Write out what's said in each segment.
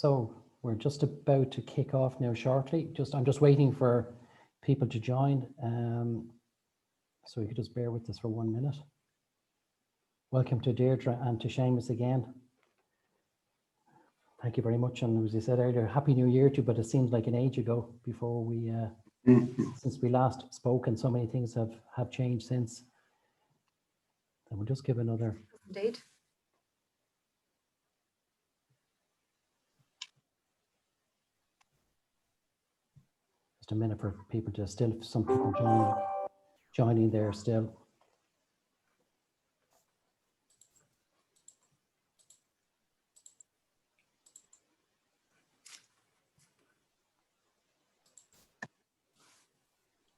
So we're just about to kick off now shortly. I'm just waiting for people to join. So you could just bear with us for 1 minute. Welcome to Deirdre and to Seamus again. Thank you very much. And as I said earlier, Happy New Year to you, but it seems like an age ago before we, since we last spoke, and so many things have changed since. And we'll just give another. Indeed. Just a minute for people to some people joining there still.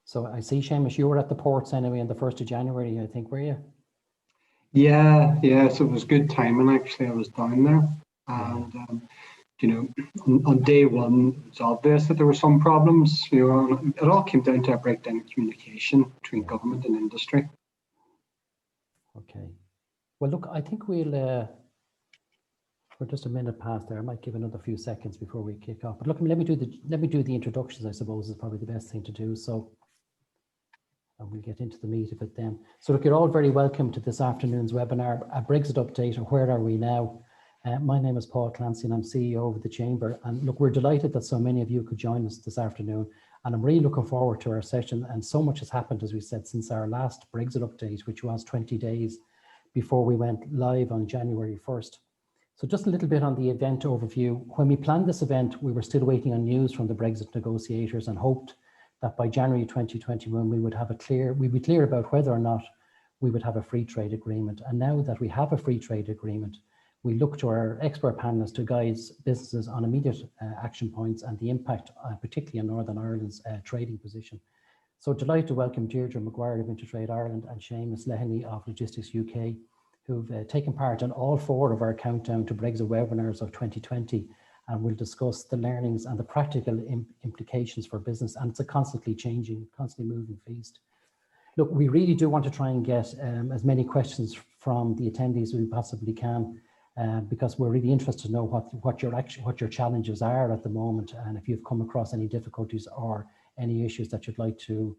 So I see, Seamus, you were at the ports anyway on the 1st of January, I think, were you? Yeah, so it was good timing actually. I was down there, and on day one, it's obvious that there were some problems. It all came down to a breakdown in communication between government and industry. Okay. Well, look, I think we're just a minute past there. I might give another few seconds before we kick off. But look, let me do the introductions, I suppose, is probably the best thing to do. So, and we'll get into the meat of it then. So look, you're all very welcome to this afternoon's webinar, a Brexit update, and where are we now? My name is Paul Clancy and I'm CEO of the Chamber. And look, we're delighted that so many of you could join us this afternoon. And I'm really looking forward to our session. And so much has happened, as we said, since our last Brexit update, which was 20 days before we went live on January 1st. So just a little bit on the event overview. When we planned this event, we were still waiting on news from the Brexit negotiators and hoped that by January 2021, we'd be clear about whether or not we would have a free trade agreement. And now that we have a free trade agreement, we look to our expert panelists to guide businesses on immediate action points and the impact, particularly on Northern Ireland's trading position. So delighted to welcome Deirdre Maguire of Intertrade Ireland and Seamus Leahy of Logistics UK, who've taken part in all 4 of our countdown to Brexit webinars of 2020, and we'll discuss the learnings and the practical implications for business. And it's a constantly changing, constantly moving feast. Look, we really do want to try and get as many questions from the attendees as we possibly can, because we're really interested to know what your challenges are at the moment, and if you've come across any difficulties or any issues that you'd like to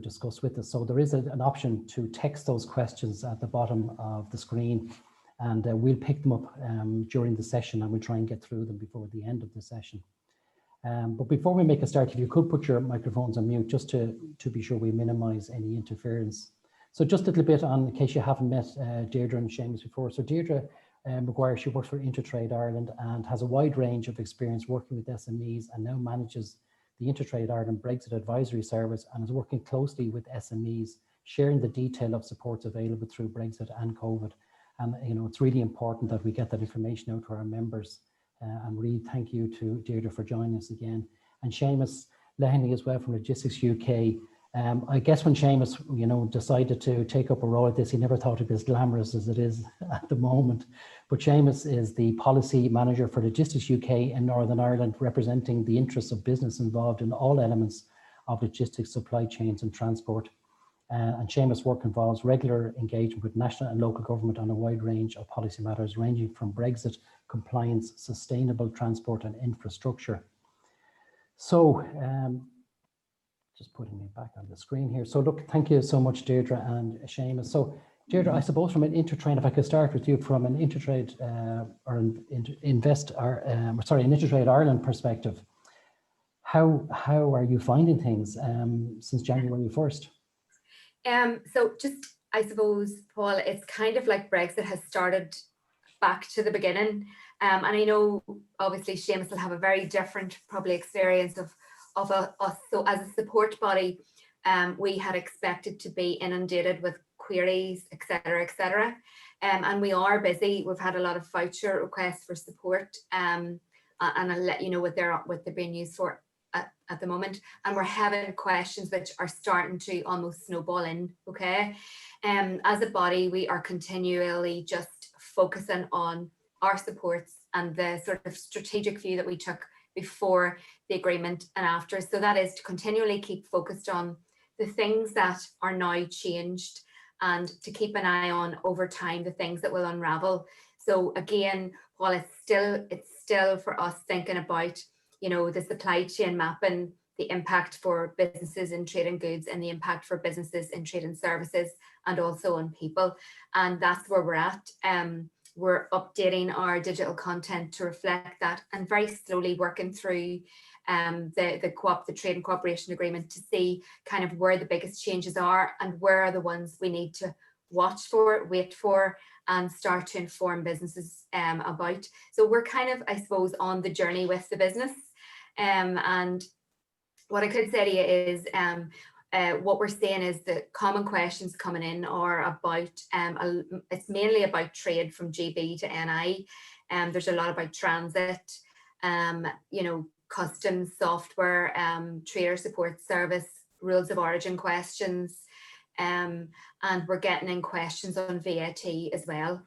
discuss with us. So there is an option to text those questions at the bottom of the screen, and we'll pick them up during the session, and we'll try and get through them before the end of the session. But before we make a start, if you could put your microphones on mute, just to be sure we minimize any interference. So just a little bit on, in case you haven't met Deirdre and Seamus before. So Deirdre Maguire, she works for Intertrade Ireland and has a wide range of experience working with SMEs, and now manages the Intertrade Ireland Brexit Advisory Service, and is working closely with SMEs, sharing the detail of supports available through Brexit and COVID. And it's really important that we get that information out to our members. And really thank you to Deirdre for joining us again. And Seamus Leahy as well from Logistics UK. I guess when Seamus, decided to take up a role like this, he never thought it'd be as glamorous as it is at the moment. But Seamus is the policy manager for Logistics UK in Northern Ireland, representing the interests of business involved in all elements of logistics, supply chains and transport. And Seamus' work involves regular engagement with national and local government on a wide range of policy matters, ranging from Brexit, compliance, sustainable transport and infrastructure. So, just putting it back on the screen here. So look, thank you so much, Deirdre and Seamus. So Deirdre, I suppose from an Intertrade, if I could start with you from an Intertrade an Intertrade Ireland perspective, how are you finding things since January 1st? So just, I suppose, Paul, it's kind of like Brexit has started back to the beginning. And I know obviously Seamus will have a very different probably experience of us. So as a support body, we had expected to be inundated with queries, etc., etc. And we are busy. We've had a lot of voucher requests for support, and I'll let you know what they're being used for at the moment. And we're having questions which are starting to almost snowball in. Okay, as a body, we are continually just focusing on our supports and the sort of strategic view that we took before the agreement and after. So that is to continually keep focused on the things that are now changed, and to keep an eye on over time the things that will unravel. So again, while it's still for us thinking about, you know, the supply chain mapping, the impact for businesses in trade and goods and the impact for businesses in trade and services, and also on people. And that's where we're at. We're updating our digital content to reflect that, and very slowly working through the trade and cooperation agreement to see kind of where the biggest changes are and where are the ones we need to watch for, wait for, and start to inform businesses about. So we're kind of, I suppose, on the journey with the business. And what I could say to you is what we're seeing is the common questions coming in are about, it's mainly about trade from GB to NI. There's a lot about transit, you know, customs, software, trader support service, rules of origin questions, and we're getting in questions on VAT as well.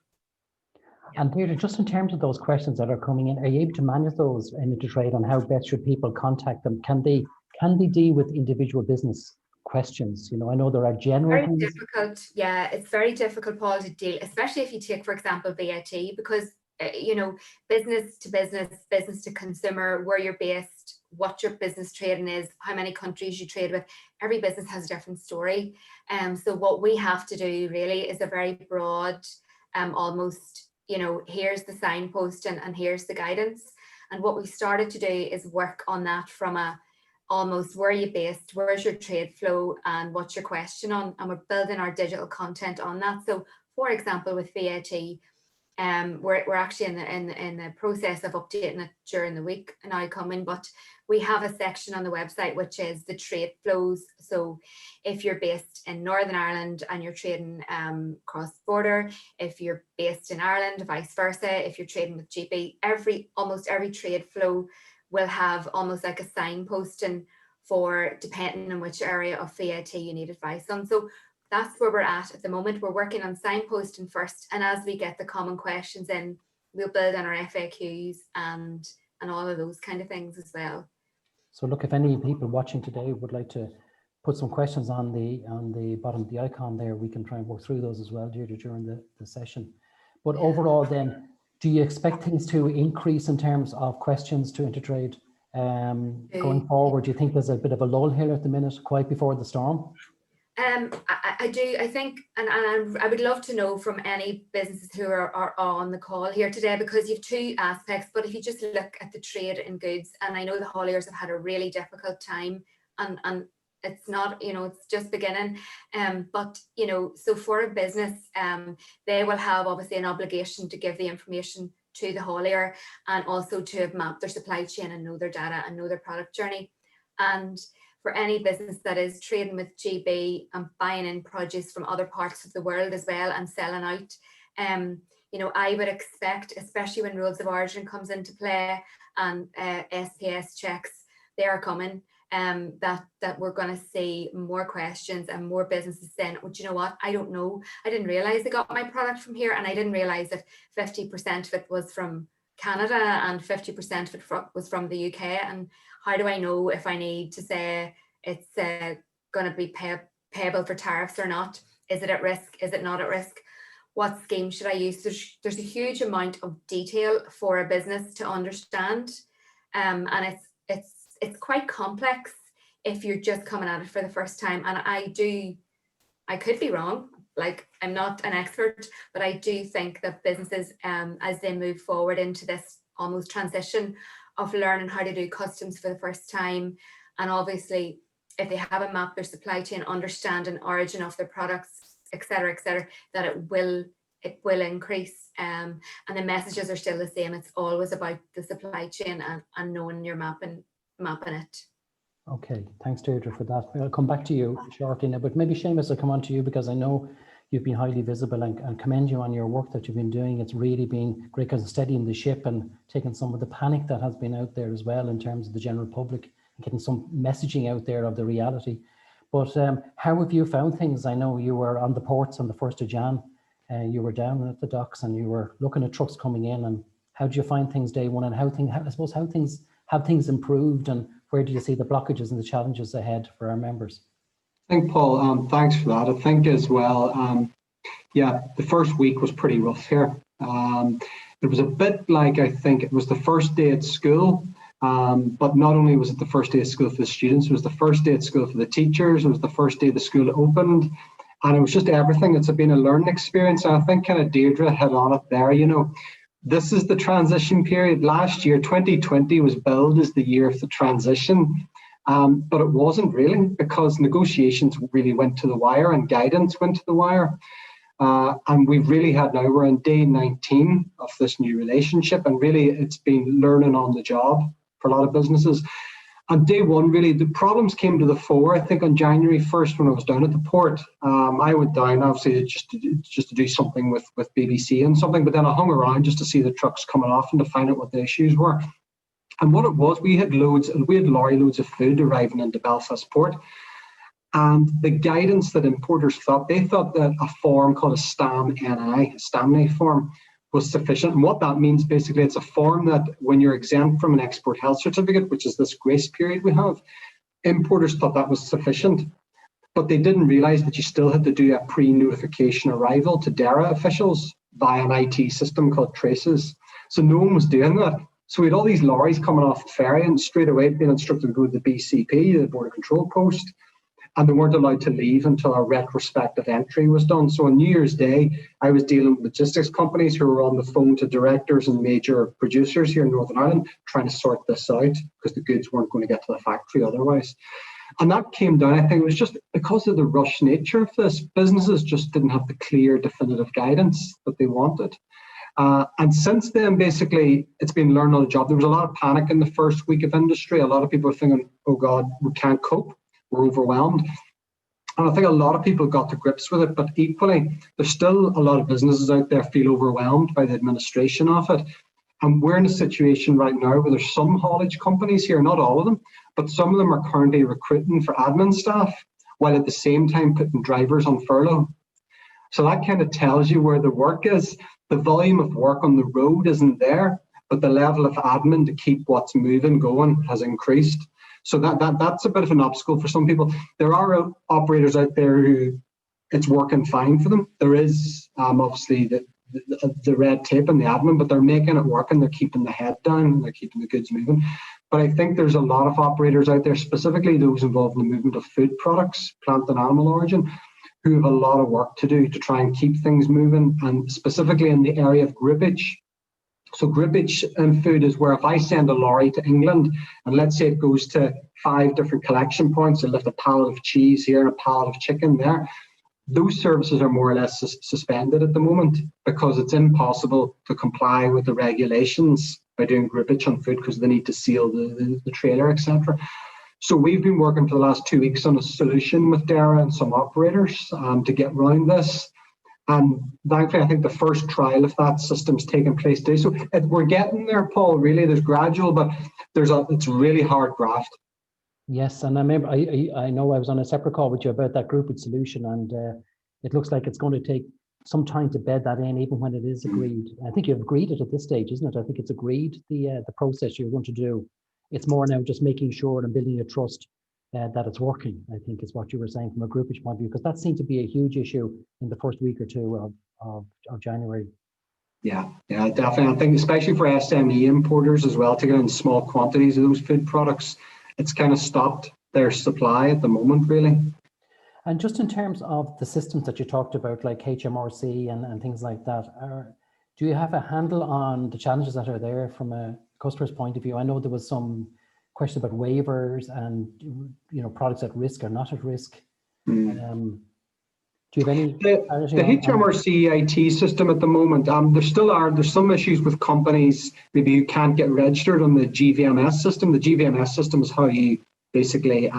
And Deirdre, just in terms of those questions that are coming in, are you able to manage those in Intertrade on how best should people contact them? Can they deal with individual business questions? You know, I know there are general very things. difficult. Yeah, it's very difficult, Paul, to deal, especially if you take, for example, VAT, because you know, business to business, business to consumer, where you're based, what your business trading is, how many countries you trade with. Every business has a different story. So what we have to do really is a very broad, almost, you know, here's the signpost and here's the guidance. And what we started to do is work on that from a almost, where are you based, where's your trade flow, and what's your question on, and we're building our digital content on that. So for example, with VAT, we're actually in the process of updating it during the week now coming, but we have a section on the website which is the trade flows. So if you're based in Northern Ireland and you're trading cross border, if you're based in Ireland, vice versa, if you're trading with GB, almost every trade flow will have almost like a signposting for depending on which area of VAT you need advice on. So that's where we're at the moment. We're working on signposting first, and as we get the common questions in, we'll build on our FAQs and all of those kind of things as well. So look, if any people watching today would like to put some questions on the bottom of the icon there, we can try and work through those as well, Deirdre, during the session. But overall then, do you expect things to increase in terms of questions to Intertrade going forward? Do you think there's a bit of a lull here at the minute, quite before the storm? I do. I think, and I would love to know from any businesses who are on the call here today, because you have two aspects. But if you just look at the trade in goods, and I know the hauliers have had a really difficult time, and it's not, you know, it's just beginning. But you know, so for a business, they will have obviously an obligation to give the information to the haulier, and also to have mapped their supply chain and know their data and know their product journey. And for any business that is trading with GB and buying in produce from other parts of the world as well and selling out, you know, I would expect, especially when rules of origin comes into play and SPS checks, they are coming, that we're going to see more questions and more businesses saying, oh, do you know what? I don't know. I didn't realize I got my product from here, and I didn't realize that 50% of it was from Canada and 50% of it was from the UK. And how do I know if I need to say it's going to be payable for tariffs or not? Is it at risk? Is it not at risk? What scheme should I use? There's a huge amount of detail for a business to understand, and it's quite complex if you're just coming at it for the first time. And I could be wrong. Like, I'm not an expert, but I do think that businesses, as they move forward into this almost transition of learning how to do customs for the first time, and obviously if they haven't mapped their supply chain, understanding origin of their products, etc., that it will increase. And the messages are still the same. It's always about the supply chain and knowing you're mapping it. Okay, thanks Deirdre for that. I'll come back to you shortly now, but maybe Seamus will come on to you, because I know you've been highly visible, and commend you on your work that you've been doing. It's really been great, because it's steadying the ship and taking some of the panic that has been out there as well in terms of the general public, and getting some messaging out there of the reality. But how have you found things? I know you were on the ports on the 1st of Jan, you were down at the docks and you were looking at trucks coming in, and how do you find things day one, and how things have things improved, and where do you see the blockages and the challenges ahead for our members? I think, Paul, thanks for that. I think as well, yeah, the first week was pretty rough here. It was a bit like, I think it was the first day at school, but not only was it the first day of school for the students, it was the first day at school for the teachers, it was the first day the school opened, and it was just everything. It's been a learning experience, and I think kind of Deirdre hit on it there. This is the transition period. Last year, 2020, was billed as the year of the transition, but it wasn't really, because negotiations really went to the wire and guidance went to the wire. And we've really we're on day 19 of this new relationship, and really it's been learning on the job for a lot of businesses. On day one, really, the problems came to the fore, I think, on January 1st when I was down at the port. I went down, obviously, just to do something with BBC and something, but then I hung around just to see the trucks coming off and to find out what the issues were. And what it was, we had lorry loads of food arriving into Belfast Port. And the guidance that importers thought that a form called a STAMNI form, was sufficient. And what that means, basically, it's a form that when you're exempt from an export health certificate, which is this grace period we have, importers thought that was sufficient. But they didn't realise that you still had to do a pre-notification arrival to DERA officials via an IT system called Traces. So no one was doing that. So we had all these lorries coming off the ferry and straight away being instructed to go to the BCP, the Border Control Post, and they weren't allowed to leave until a retrospective entry was done. So on New Year's Day, I was dealing with logistics companies who were on the phone to directors and major producers here in Northern Ireland trying to sort this out, because the goods weren't going to get to the factory otherwise. And that came down, I think it was just because of the rush nature of this, businesses just didn't have the clear, definitive guidance that they wanted. And since then, basically, it's been learned on the job. There was a lot of panic in the first week of industry. A lot of people were thinking, oh God, we can't cope. We're overwhelmed. And I think a lot of people got to grips with it, but equally, there's still a lot of businesses out there feel overwhelmed by the administration of it. And we're in a situation right now where there's some haulage companies here, not all of them, but some of them are currently recruiting for admin staff, while at the same time putting drivers on furlough. So that kind of tells you where the work is. The volume of work on the road isn't there, but the level of admin to keep what's moving going has increased. So that's a bit of an obstacle for some people. There are operators out there who it's working fine for them. There is obviously the red tape and the admin, but they're making it work and they're keeping the head down and they're keeping the goods moving. But I think there's a lot of operators out there, specifically those involved in the movement of food products, plant and animal origin, who have a lot of work to do to try and keep things moving, and specifically in the area of groupage. So groupage in food is where if I send a lorry to England, and let's say it goes to 5 different collection points and lift a pallet of cheese here and a pallet of chicken there, those services are more or less suspended at the moment, because it's impossible to comply with the regulations by doing groupage on food, because they need to seal the trailer, etc. So we've been working for the last 2 weeks on a solution with DERA and some operators to get around this. And thankfully, I think the first trial of that system's taken place today. So we're getting there, Paul, really. There's gradual, but it's really hard graft. Yes, and I remember, I know I was on a separate call with you about that groupage solution, and it looks like it's going to take some time to bed that in, even when it is agreed. I think you've agreed it at this stage, isn't it? I think it's agreed, the process you're going to do. It's more now just making sure and building a trust that it's working, I think, is what you were saying from a groupage point of view, because that seemed to be a huge issue in the first week or two of January. Yeah, definitely. I think especially for SME importers as well, to get in small quantities of those food products, it's kind of stopped their supply at the moment, really. And just in terms of the systems that you talked about, like HMRC and things like that, do you have a handle on the challenges that are there from a customer's point of view? I know there was some question about waivers and products at risk or not at risk. Do you have any? The HMRC IT system at the moment, there's some issues with companies maybe you can't get registered on the GVMS system. The GVMS system is how you basically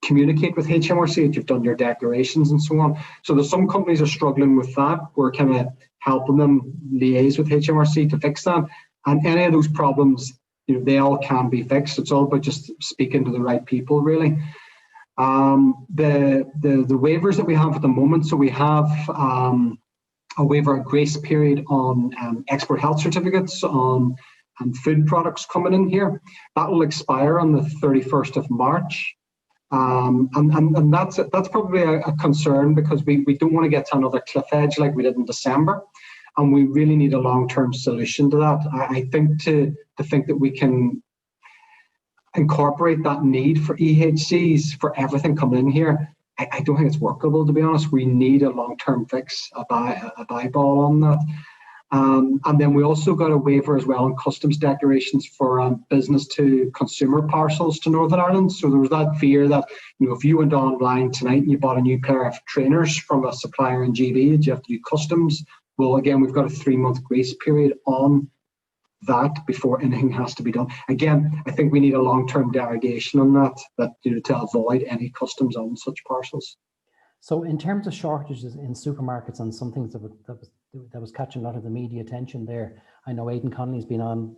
communicate with HMRC if you've done your declarations and so on. So there's some companies are struggling with that. We're kind of helping them liaise with HMRC to fix that. And any of those problems, they all can be fixed. It's all about just speaking to the right people, really. The waivers that we have at the moment, so we have a waiver grace period on export health certificates on food products coming in here. That will expire on the 31st of March. And that's probably a concern, because we don't want to get to another cliff edge like we did in December. and we really need a long-term solution to that. I think to think that we can incorporate that need for EHCs for everything coming in here, I don't think it's workable, to be honest. We need a long-term fix, a buy ball on that. And then we also got a waiver as well on customs declarations for business to consumer parcels to Northern Ireland. So there was that fear that, you know, if you went online tonight and you bought a new pair of trainers from a supplier in GB, you have to do customs. Well, again, we've got a 3-month grace period on that before anything has to be done. Again, I think we need a long-term derogation on that, you know, to avoid any customs on such parcels. So in terms of shortages in supermarkets and some things that was catching a lot of the media attention there, I know Aidan Connolly's been on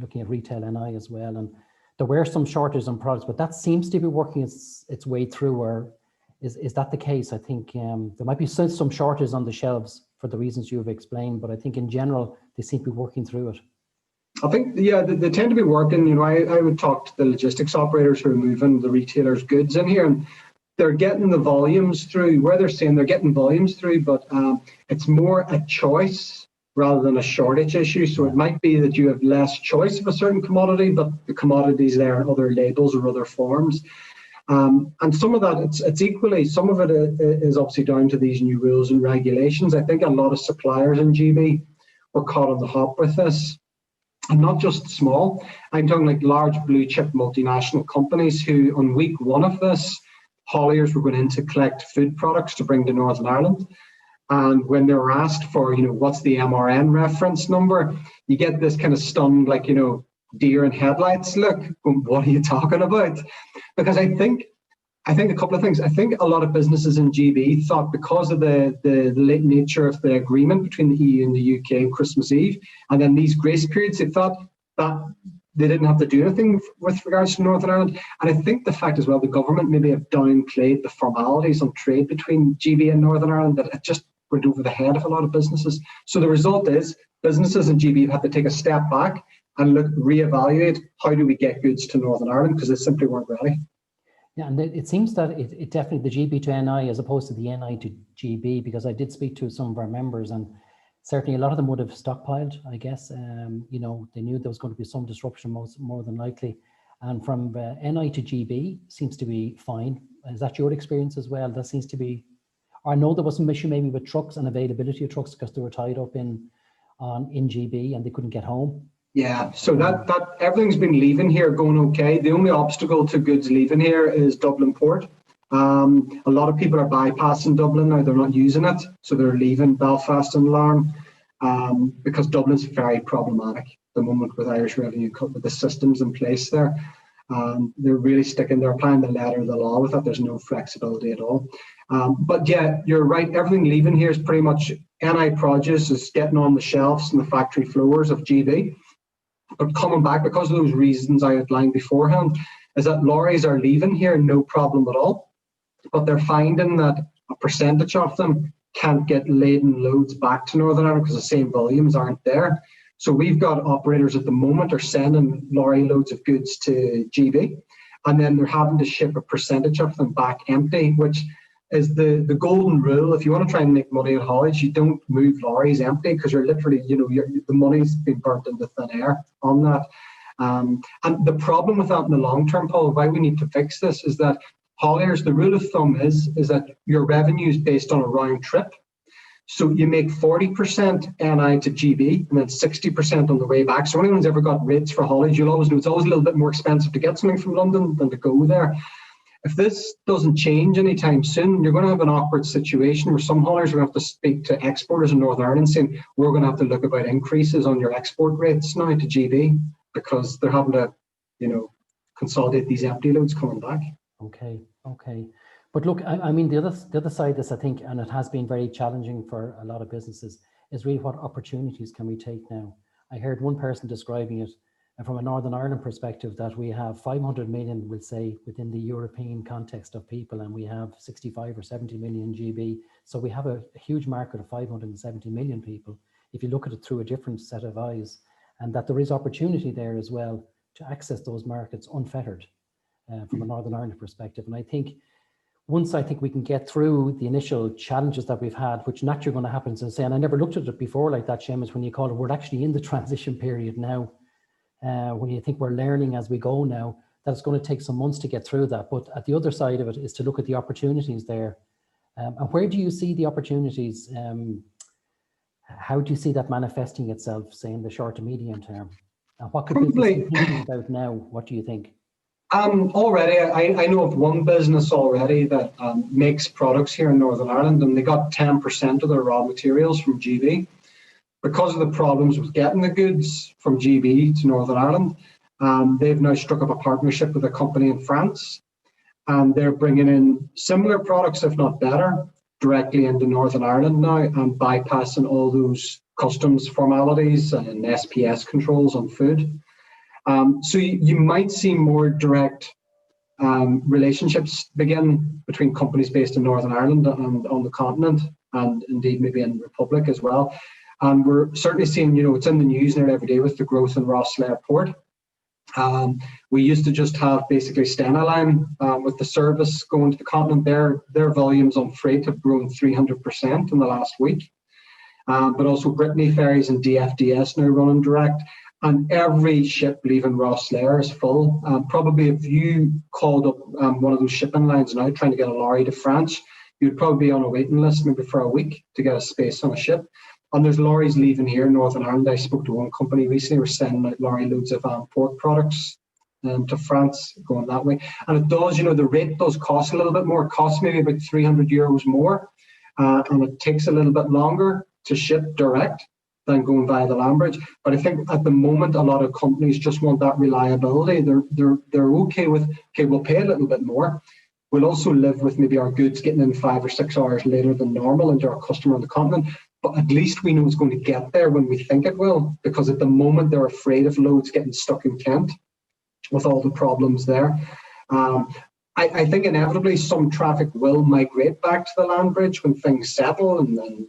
looking at retail NI as well, and there were some shortages on products, but that seems to be working its way through. Or is that the case? I think there might be some shortages on the shelves for the reasons you have explained, but I think in general they seem to be working through it. I think, yeah, they tend to be working. You know, I would talk to the logistics operators who are moving the retailers' goods in here, and they're getting the volumes through, where they're saying they're getting volumes through, but it's more a choice rather than a shortage issue. So it might be that you have less choice of a certain commodity, but the commodity's there in other labels or other forms. And some of that, it's equally, some of it is obviously down to these new rules and regulations. I think a lot of suppliers in GB were caught on the hop with this. And not just small, I'm talking like large blue chip multinational companies who on week 1 of this, hauliers were going in to collect food products to bring to Northern Ireland. And when they were asked for, you know, what's the MRN reference number, you get this kind of stunned, like, you know, deer in headlights look. What are you talking about? Because I think a couple of things. I think a lot of businesses in GB thought, because of the late nature of the agreement between the EU and the UK on Christmas Eve, and then these grace periods, they thought that they didn't have to do anything with regards to Northern Ireland. And I think the fact as well, the government maybe have downplayed the formalities on trade between GB and Northern Ireland, that it just went over the head of a lot of businesses. So the result is businesses in GB have had to take a step back and reevaluate, how do we get goods to Northern Ireland, because they simply weren't ready. Yeah, and it seems that it definitely the GB to NI as opposed to the NI to GB, because I did speak to some of our members, and certainly a lot of them would have stockpiled, I guess. You know, they knew there was going to be some disruption, more than likely. And from NI to GB seems to be fine. Is that your experience as well? That seems to be, I know there was some issue maybe with trucks and availability of trucks because they were tied up in GB and they couldn't get home. Yeah, so that everything's been leaving here going okay. The only obstacle to goods leaving here is Dublin Port. A lot of people are bypassing Dublin now, they're not using it, so they're leaving Belfast and Larne, because Dublin's very problematic at the moment with Irish Revenue, with the systems in place there. They're really they're applying the letter of the law with that. There's no flexibility at all. But yeah, you're right, everything leaving here is pretty much NI produce is getting on the shelves and the factory floors of GB. But coming back, because of those reasons I outlined beforehand, is that lorries are leaving here no problem at all. But they're finding that a percentage of them can't get laden loads back to Northern Ireland because the same volumes aren't there. So we've got operators at the moment are sending lorry loads of goods to GB, and then they're having to ship a percentage of them back empty, which is the golden rule. If you want to try and make money at haulage, you don't move lorries empty, because you're literally, you know, the money's been burnt into thin air on that. And the problem with that in the long term, Paul, why we need to fix this is that hauliers, the rule of thumb is that your revenue is based on a round trip. So you make 40% NI to GB and then 60% on the way back. So anyone's ever got rates for haulage, you'll always know it's always a little bit more expensive to get something from London than to go there. If this doesn't change anytime soon, you're going to have an awkward situation where some hauliers are going to have to speak to exporters in Northern Ireland saying, we're going to have to look about increases on your export rates now to GB, because they're having to, you know, consolidate these empty loads coming back. Okay. But look, I mean, the other side of this, I think, and it has been very challenging for a lot of businesses, is really what opportunities can we take now? I heard one person describing it from a Northern Ireland perspective, that we have 500 million, we'll say, within the European context of people, and we have 65 or 70 million GB. So we have a huge market of 570 million people, if you look at it through a different set of eyes, and that there is opportunity there as well to access those markets unfettered from a Northern Ireland perspective. And I think once I think we can get through the initial challenges that we've had, which naturally are going to happen, as I say, and I never looked at it before like that, Seamus, when you call it, we're actually in the transition period now. When you think we're learning as we go now, that it's going to take some months to get through that. But at the other side of it is to look at the opportunities there. And where do you see the opportunities? How do you see that manifesting itself, say, in the short to medium term? And what could business be thinking about now? What do you think? Already, I know of one business already that makes products here in Northern Ireland, and they got 10% of their raw materials from GB. Because of the problems with getting the goods from GB to Northern Ireland, they've now struck up a partnership with a company in France, and they're bringing in similar products, if not better, directly into Northern Ireland now, and bypassing all those customs formalities and SPS controls on food. So you might see more direct relationships begin between companies based in Northern Ireland and on the continent, and indeed maybe in Republic as well. And we're certainly seeing, it's in the news nearly every day with the growth in Rosslare Port. We used to just have basically Stena Line with the service going to the continent. Their volumes on freight have grown 300% in the last week. But also Brittany Ferries and DFDS now running direct. And every ship leaving Rosslare is full. Probably if you called up one of those shipping lines now trying to get a lorry to France, you'd probably be on a waiting list maybe for a week to get a space on a ship. And there's lorries leaving here in Northern Ireland. I spoke to one company recently, we're sending out lorry loads of pork products to France, going that way. And it does, the rate does cost a little bit more. It costs maybe about €300 more. And it takes a little bit longer to ship direct than going via the land bridge. But I think at the moment, a lot of companies just want that reliability. They're okay with, we'll pay a little bit more. We'll also live with maybe our goods getting in 5 or 6 hours later than normal into our customer on the continent. But at least we know it's going to get there when we think it will, because at the moment they're afraid of loads getting stuck in Kent with all the problems there. I think inevitably some traffic will migrate back to the land bridge when things settle and then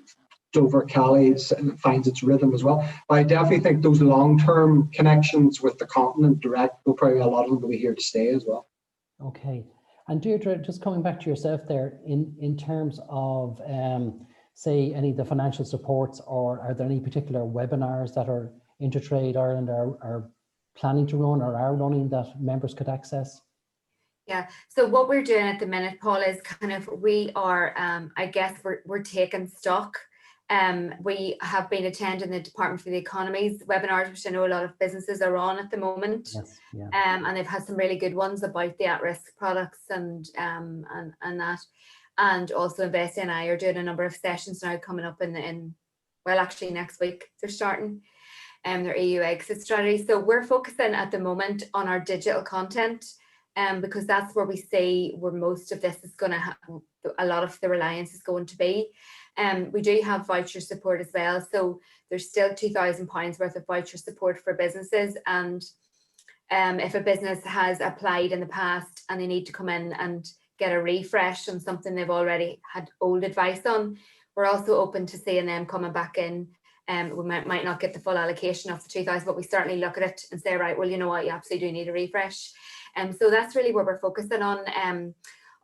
Dover Calais finds its rhythm as well. But I definitely think those long-term connections with the continent direct will probably, a lot of them will be here to stay as well. Okay. And Deirdre, just coming back to yourself there, in terms of, say, any of the financial supports, or are there any particular webinars that are Intertrade Ireland are planning to run or are running that members could access? Yeah, so what we're doing at the minute, Paul, is kind of, we are, I guess we're taking stock. We have been attending the Department for the Economy's webinars, which I know a lot of businesses are on at the moment. Yes, yeah. And they've had some really good ones about the at-risk products and that. And also Invest and I are doing a number of sessions now coming up well, actually next week they're starting their EU exit strategy. So we're focusing at the moment on our digital content, because that's where we see where most of this is going to happen. A lot of the reliance is going to be. We do have voucher support as well. So there's still £2,000 worth of voucher support for businesses. And if a business has applied in the past and they need to come in and get a refresh on something they've already had old advice on, we're also open to seeing them coming back in. We might not get the full allocation of the 2,000, but we certainly look at it and say, right, well, you know what, you absolutely do need a refresh. So that's really where we're focusing on.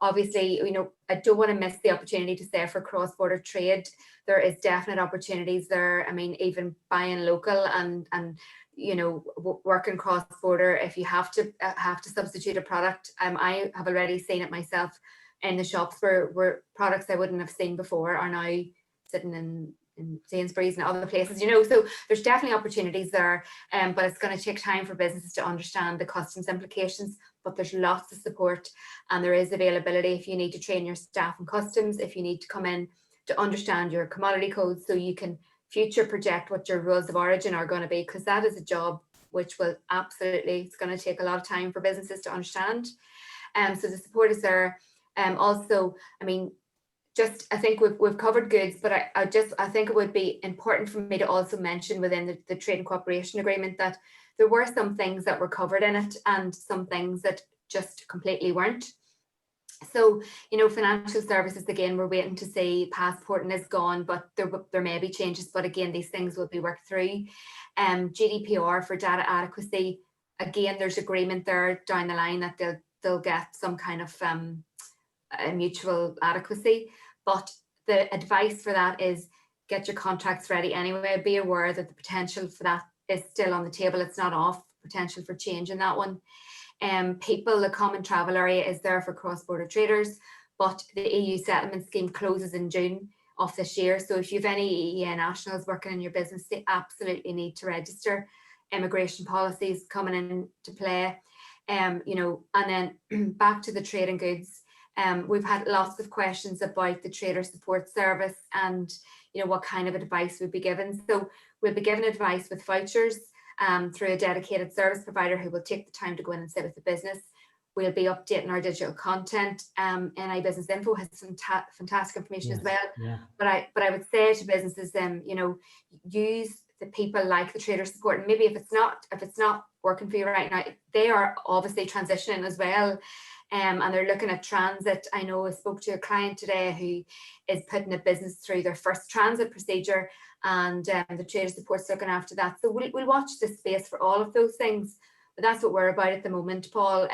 Obviously, I don't want to miss the opportunity to say for cross-border trade, there is definite opportunities there. I mean, even buying local and working cross-border, if you have to substitute a product. I have already seen it myself in the shops where products I wouldn't have seen before are now sitting in Sainsbury's and other places, so there's definitely opportunities there, but it's going to take time for businesses to understand the customs implications. But there's lots of support and there is availability if you need to train your staff in customs, if you need to come in to understand your commodity codes so you can future project what your rules of origin are going to be, because that is a job which will absolutely, it's going to take a lot of time for businesses to understand. So the support is there. Also, I mean, I think we've covered goods, but I think it would be important for me to also mention within the Trade and Cooperation Agreement that there were some things that were covered in it and some things that just completely weren't. So, financial services, again, we're waiting to see. Passporting is gone, but there may be changes, but again, these things will be worked through. GDPR for data adequacy, again, there's agreement there down the line that they'll get some kind of a mutual adequacy. But the advice for that is get your contracts ready anyway. Be aware that the potential for that is still on the table. It's not off. Potential for change in that one. People, the common travel area is there for cross-border traders, but the EU settlement scheme closes in June of this year. So if you have any EEA nationals working in your business, they absolutely need to register. Immigration policies coming into play. You know, and then back to the trade and goods. We've had lots of questions about the trader support service and, you know, what kind of advice would be given. So we'll be given advice with vouchers through a dedicated service provider who will take the time to go in and sit with the business. We'll be updating our digital content. NI Business Info has some fantastic information as well. Yeah. But I would say to businesses, you know, use the people like the trader support. And maybe if it's not working for you right now, they are obviously transitioning as well. And they're looking at transit. I know I spoke to a client today who is putting a business through their first transit procedure, and the trader support's looking after that. So we'll watch this space for all of those things. But that's what we're about at the moment, Paul.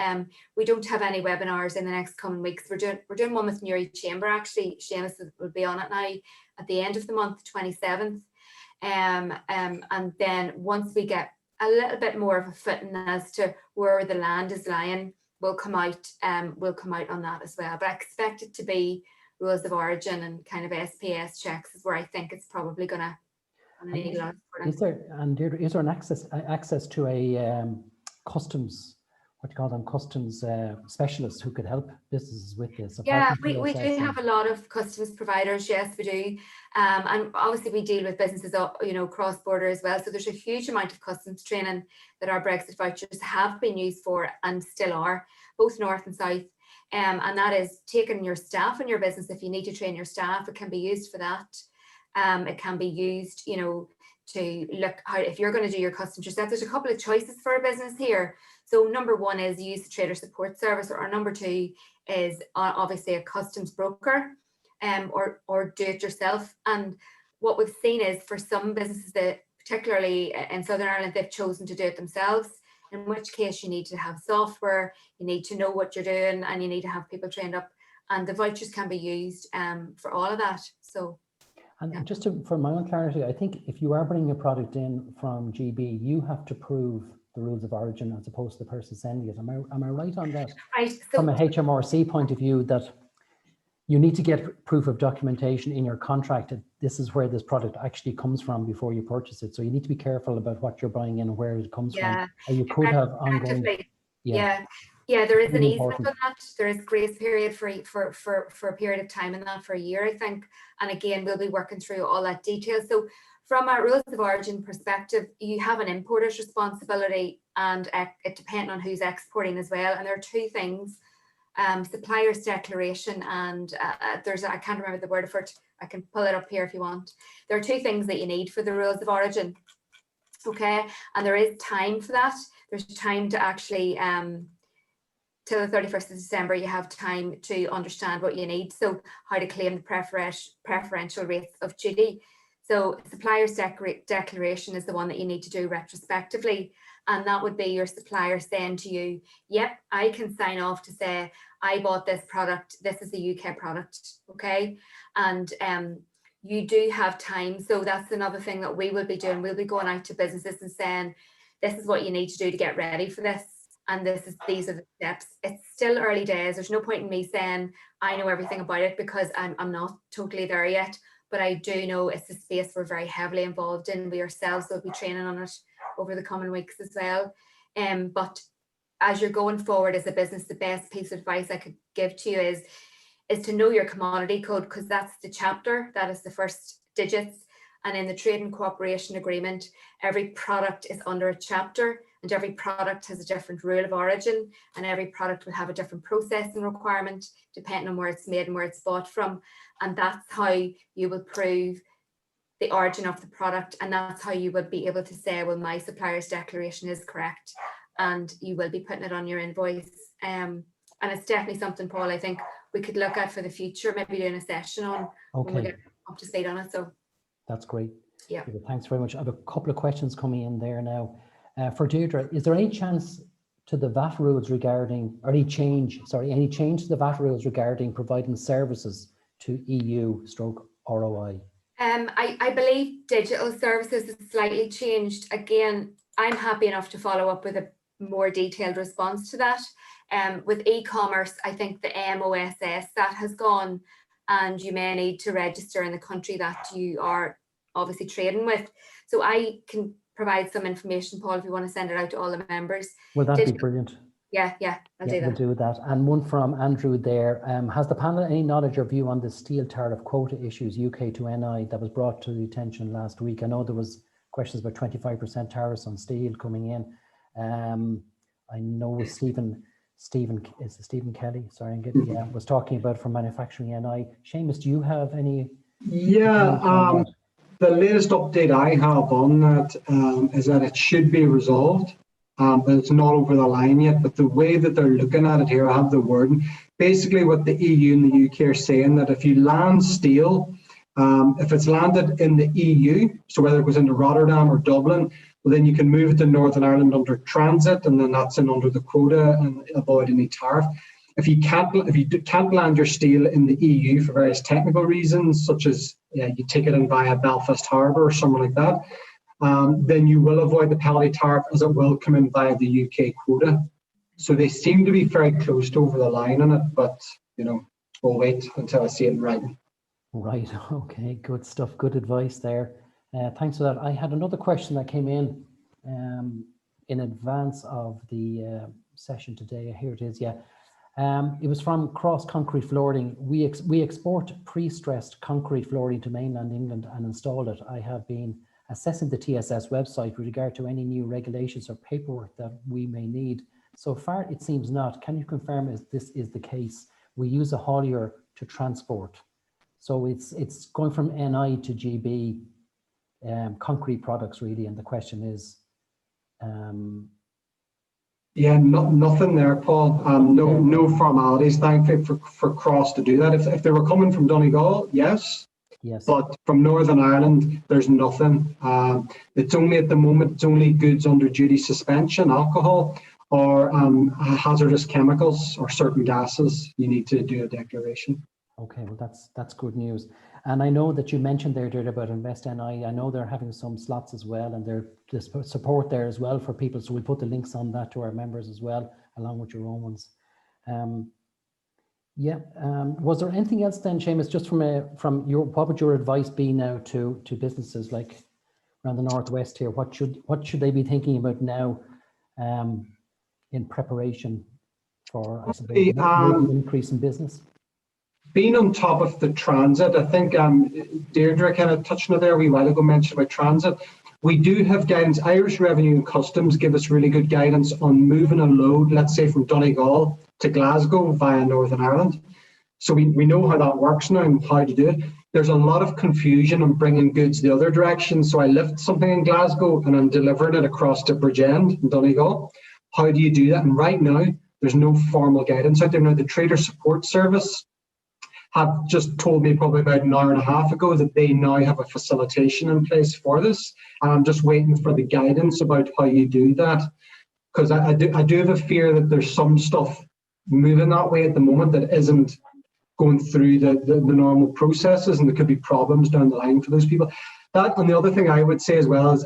We don't have any webinars in the next coming weeks. We're doing one with Newry Chamber, actually. Seamus will be on it now at the end of the month, 27th. And then once we get a little bit more of a footing as to where the land is lying, we'll come out on that as well. But I expect it to be rules of origin and kind of SPS checks is where I think it's probably gonna need a lot of support. Is there an access to a customs, what do you call them, customs specialists who could help businesses with this? Yeah, we do have a lot of customs providers. Yes, we do. And obviously we deal with businesses, you know, cross-border as well. So there's a huge amount of customs training that our Brexit vouchers have been used for and still are, both north and south. And that is taking your staff in your business. If you need to train your staff, it can be used for that. It can be used, you know, to look how, if you're going to do your customs yourself, there's a couple of choices for a business here. So number one is use the trader support service, or number two is obviously a customs broker, or do it yourself. And what we've seen is for some businesses that, particularly in Southern Ireland, they've chosen to do it themselves, in which case you need to have software, you need to know what you're doing, and you need to have people trained up, and the vouchers can be used for all of that. So. And Yeah. just for my own clarity, I think if you are bringing a product in from GB, you have to prove the rules of origin as opposed to the person sending it. Am I right on that? Right. So, from a HMRC point of view, that you need to get proof of documentation in your contract that this is where this product actually comes from before you purchase it. So you need to be careful about what you're buying in and where it comes from. And you could have ongoing. Yeah, there is an Really easement important. on that. There is grace period for a period of time in that, for a year, I think. And again, we'll be working through all that detail. So from a rules of origin perspective, you have an importer's responsibility, and it depends on who's exporting as well. And there are two things, supplier's declaration and I can't remember the word for it. I can pull it up here if you want. There are two things that you need for the rules of origin. Okay, and there is time for that. There's time to actually till the 31st of December, you have time to understand what you need. So how to claim the preferential rates of duty. So supplier's declaration is the one that you need to do retrospectively. And that would be your supplier saying to you, yep, I can sign off to say, I bought this product. This is a UK product. Okay. And you do have time. So that's another thing that we will be doing. We'll be going out to businesses and saying, this is what you need to do to get ready for this. And these are the steps. It's still early days. There's no point in me saying I know everything about it, because I'm not totally there yet. But I do know it's a space we're very heavily involved in. We ourselves will be training on it over the coming weeks as well. But as you're going forward as a business, the best piece of advice I could give to you is to know your commodity code, because that's the chapter, that is the first digits. And in the trade and cooperation agreement, every product is under a chapter, and every product has a different rule of origin, and every product will have a different processing requirement depending on where it's made and where it's bought from. And that's how you will prove the origin of the product, and that's how you would be able to say, well, my supplier's declaration is correct, and you will be putting it on your invoice. And it's definitely something, Paul, I think we could look at for the future, maybe doing a session on when we get up to speed on it. So that's great. Yeah. Thanks very much. I have a couple of questions coming in there now. For Deirdre, is there any chance to the VAT rules regarding, or any change to the VAT rules regarding providing services to EU/ROI? I believe digital services has slightly changed. Again, I'm happy enough to follow up with a more detailed response to that. With e-commerce, I think the MOSS that has gone, and you may need to register in the country that you are obviously trading with. So I can provide some information, Paul, if you want to send it out to all the members. Well, that'd be brilliant. Yeah, I'll do that. We'll do that. And one from Andrew there. Has the panel any knowledge or view on the steel tariff quota issues UK to NI that was brought to the attention last week? I know there was questions about 25% tariffs on steel coming in. I know Stephen Kelly, sorry, was talking about from manufacturing NI. Seamus, do you have any? Yeah, the latest update I have on that is that it should be resolved, but it's not over the line yet. But the way that they're looking at it here, I have the wording. Basically, what the EU and the UK are saying, that if you land steel, if it's landed in the EU, so whether it goes into Rotterdam or Dublin, well, then you can move it to Northern Ireland under transit, and then that's in under the quota and avoid any tariff. If you can't land your steel in the EU for various technical reasons, such as you take it in via Belfast Harbour or somewhere like that, then you will avoid the penalty tariff, as it will come in via the UK quota. So they seem to be very close to over the line on it, but we'll wait until I see it in writing. Right. Okay. Good stuff. Good advice there. Thanks for that. I had another question that came in advance of the session today. Here it is. Yeah. It was from Cross Concrete Flooring. We export pre-stressed concrete flooring to mainland England and install it. I have been assessing the TSS website with regard to any new regulations or paperwork that we may need. So far, it seems not. Can you confirm if this is the case? We use a haulier to transport. So it's going from NI to GB, concrete products really. And the question is, nothing there, Paul. No formalities, thankfully, for Cross to do that. If they were coming from Donegal, yes. But from Northern Ireland, there's nothing. It's only at the moment, it's only goods under duty suspension, alcohol, or hazardous chemicals or certain gases. You need to do a declaration. Okay, well that's good news. And I know that you mentioned there about Invest NI. I know they're having some slots as well, and there's support there as well for people. So we'll put the links on that to our members as well, along with your own ones. Was there anything else then, Seamus, just from your, what would your advice be now to businesses like around the Northwest here? What should they be thinking about now in preparation for, I suppose, an increase in business? Being on top of the transit, I think Deirdre kind of touched on it there a wee while ago, mentioned about transit. We do have guidance. Irish Revenue and Customs give us really good guidance on moving a load, let's say from Donegal to Glasgow via Northern Ireland. So we know how that works now and how to do it. There's a lot of confusion on bringing goods the other direction. So I lift something in Glasgow and I'm delivering it across to Bridgend in Donegal. How do you do that? And right now, there's no formal guidance out there. Now, the Trader Support Service have just told me probably about an hour and a half ago that they now have a facilitation in place for this. And I'm just waiting for the guidance about how you do that. Because I do have a fear that there's some stuff moving that way at the moment that isn't going through the normal processes, and there could be problems down the line for those people. That, and the other thing I would say as well is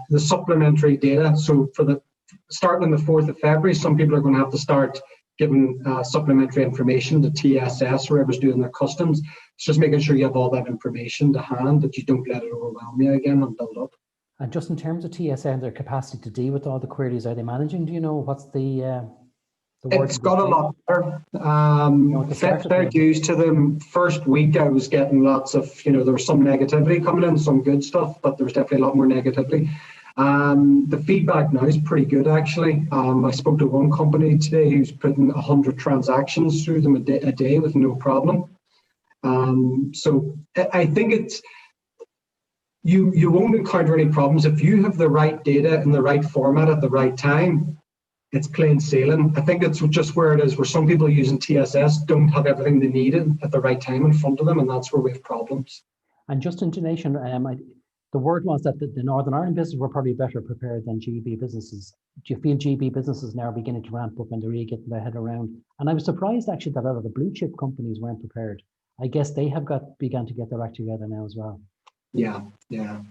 the supplementary data. So for the starting on the 4th of February, some people are going to have to start giving supplementary information to TSS, whoever's doing their customs. It's just making sure you have all that information to hand, that you don't let it overwhelm you again and build up. And just in terms of TSS and their capacity to deal with all the queries, are they managing? Do you know what's the it's got a lot better. Fair dues to them. First week I was getting lots of, there was some negativity coming in, some good stuff, but there was definitely a lot more negativity. The feedback now is pretty good, actually. I spoke to one company today who's putting 100 transactions through them a day with no problem. So I think it's, you won't encounter any problems if you have the right data in the right format at the right time. It's plain sailing. I think it's just where it is, where some people using TSS don't have everything they needed at the right time in front of them, and that's where we have problems. And just in donation, The word was that the Northern Ireland businesses were probably better prepared than GB businesses. Do you feel GB businesses now are beginning to ramp up and they're really getting their head around? And I was surprised actually that a lot of the blue chip companies weren't prepared. I guess they have begun to get their act together now as well. Yeah.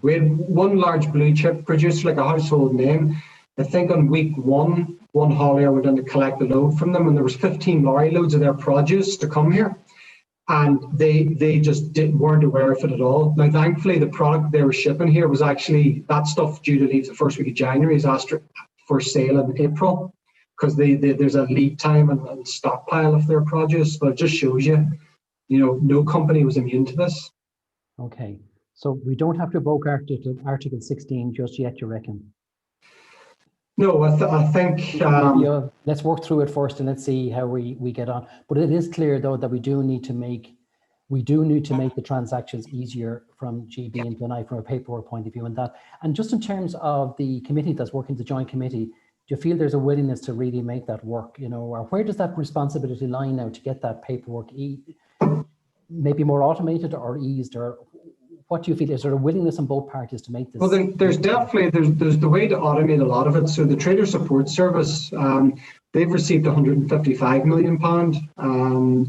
We had one large blue chip producer, like a household name. I think on week one haulier went in to collect a load from them, and there was 15 lorry loads of their produce to come here. And they just weren't aware of it at all. Now, thankfully, the product they were shipping here was actually, that stuff due to leave the first week of January is asked for sale in April, because there's a lead time and stockpile of their produce. But it just shows you, no company was immune to this. Okay, so we don't have to evoke Article 16 just yet, you reckon? No, I think let's work through it first and let's see how we get on. But it is clear though that we do need to make the transactions easier from GB into an eye from a paperwork point of view and that. And just in terms of the committee that's working, the joint committee, do you feel there's a willingness to really make that work? Or where does that responsibility lie now to get that paperwork maybe more automated or eased, or what do you feel? Is there a willingness on both parties to make this? Well, there's definitely there's the way to automate a lot of it. So the Trader Support Service, they've received £155 million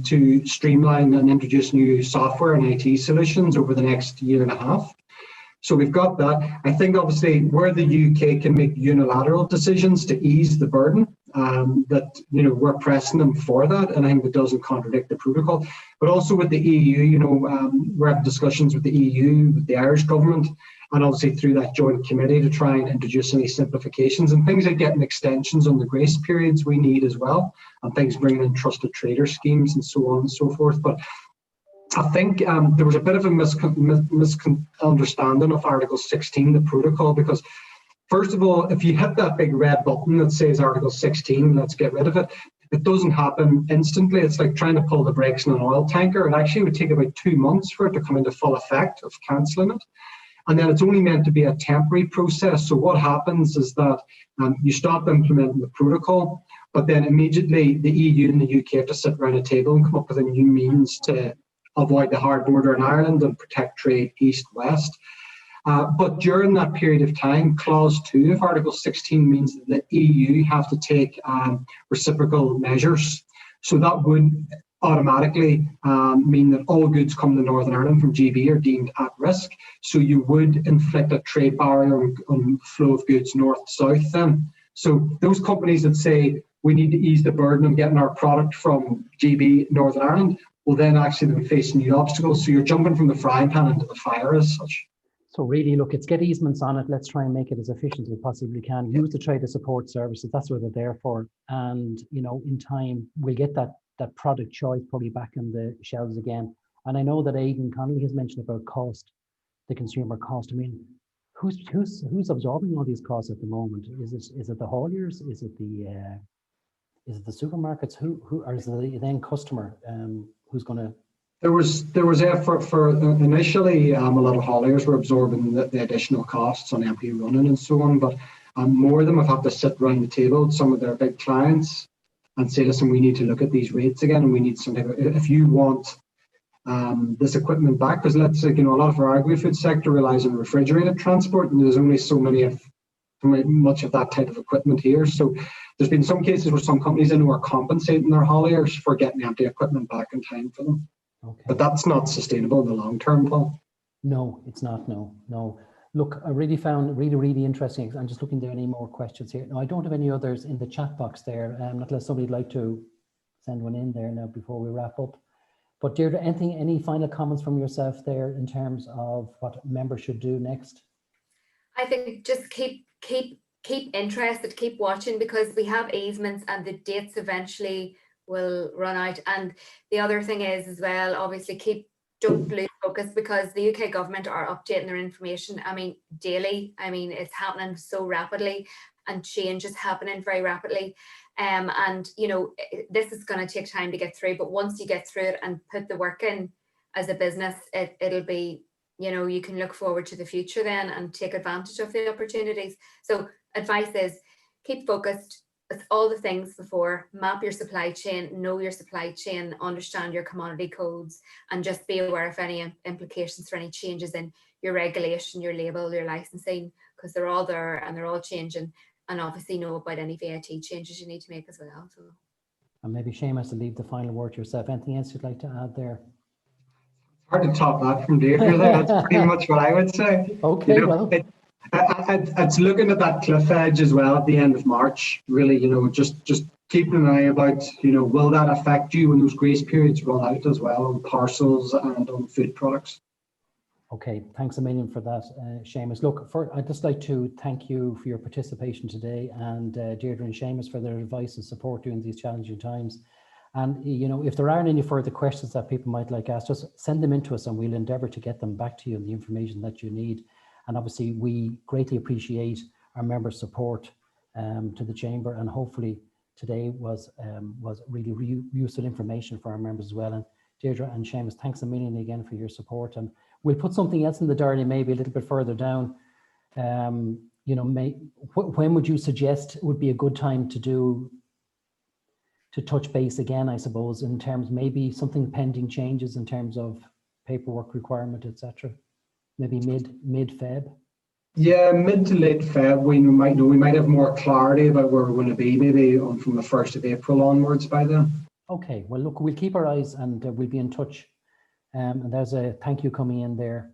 to streamline and introduce new software and IT solutions over the next year and a half. So we've got that. I think obviously where the UK can make unilateral decisions to ease the burden, that we're pressing them for that, and I think it doesn't contradict the protocol. But also with the EU, we're having discussions with the EU, with the Irish government, and obviously through that joint committee to try and introduce any simplifications and things like getting extensions on the grace periods we need as well, and things bringing in trusted trader schemes and so on and so forth. But I think there was a bit of a misunderstanding of Article 16, the protocol, because first of all, if you hit that big red button that says Article 16, let's get rid of it, it doesn't happen instantly. It's like trying to pull the brakes on an oil tanker. It actually would take about 2 months for it to come into full effect of cancelling it. And then it's only meant to be a temporary process. So what happens is that you stop implementing the protocol, but then immediately the EU and the UK have to sit around a table and come up with a new means to avoid the hard border in Ireland and protect trade east-west. But during that period of time, Clause 2 of Article 16 means that the EU have to take reciprocal measures. So that would automatically mean that all goods coming to Northern Ireland from GB are deemed at risk. So you would inflict a trade barrier on flow of goods north-south then. So those companies that say we need to ease the burden of getting our product from GB, Northern Ireland, will then actually be facing new obstacles. So you're jumping from the frying pan into the fire as such. So really, look, let's get easements on it. Let's try and make it as efficient as we possibly can. Use the Trader Support Services. That's what they're there for. And, in time, we'll get that product choice probably back in the shelves again. And I know that Aidan Connolly has mentioned about cost, the consumer cost. I mean, who's absorbing all these costs at the moment? Is it the hauliers? Is it the supermarkets? Who or is it the end customer? Who's going to? There was effort for initially a lot of hauliers were absorbing the additional costs on empty running and so on, but more of them have had to sit around the table with some of their big clients and say, listen, we need to look at these rates again, and we need some type of, if you want this equipment back, because let's say, a lot of our agri-food sector relies on refrigerated transport, and there's only so much of that type of equipment here. So there's been some cases where some companies are compensating their hauliers for getting empty equipment back in time for them. Okay. But that's not sustainable in the long term, Paul. No, it's not. No. Look, I really found really interesting. I'm just looking there any more questions here. No, I don't have any others in the chat box there. Not unless somebody'd like to send one in there now before we wrap up. But Deirdre, any final comments from yourself there in terms of what members should do next? I think just keep interested, keep watching, because we have easements and the dates eventually will run out. And the other thing is as well, obviously don't lose focus, because the UK government are updating their information, daily. It's happening so rapidly, and change is happening very rapidly. And this is going to take time to get through, but once you get through it and put the work in as a business, it'll be, you can look forward to the future then and take advantage of the opportunities. So advice is keep focused, it's all the things before. Map your supply chain, know your supply chain, understand your commodity codes, and just be aware of any implications for any changes in your regulation, your label, your licensing, because they're all there and they're all changing. And obviously know about any VAT changes you need to make as well. So. And maybe Seamus to leave the final word to yourself. Anything else you'd like to add there? Hard to top that from Deirdre there. That's pretty much what I would say. Okay, You know, well. It's looking at that cliff edge as well at the end of March. Really, just keeping an eye about, will that affect you when those grace periods run out as well on parcels and on food products? Okay, thanks a million for that, Seamus. Look, I'd just like to thank you for your participation today, and Deirdre and Seamus for their advice and support during these challenging times. And if there aren't any further questions that people might like ask, just send them in to us and we'll endeavour to get them back to you and the information that you need. And obviously we greatly appreciate our members' support to the Chamber, and hopefully today was really useful information for our members as well. And Deirdre and Seamus, thanks a million again for your support, and we'll put something else in the diary maybe a little bit further down. When would you suggest would be a good time to touch base again, I suppose, in terms maybe something pending changes in terms of paperwork requirement, etc. Maybe mid-Feb? Yeah, mid to late Feb, we might have more clarity about where we're going to be maybe from the 1st of April onwards by then. Okay, well look, we'll keep our eyes and we'll be in touch. And there's a thank you coming in there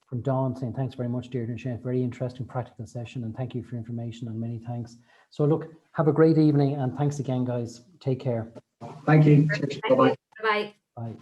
from Dawn saying thanks very much, Deirdre and Shane. Very interesting practical session, and thank you for your information, and many thanks. So look, have a great evening, and thanks again, guys. Take care. Thank you. Bye-bye. Bye. Bye.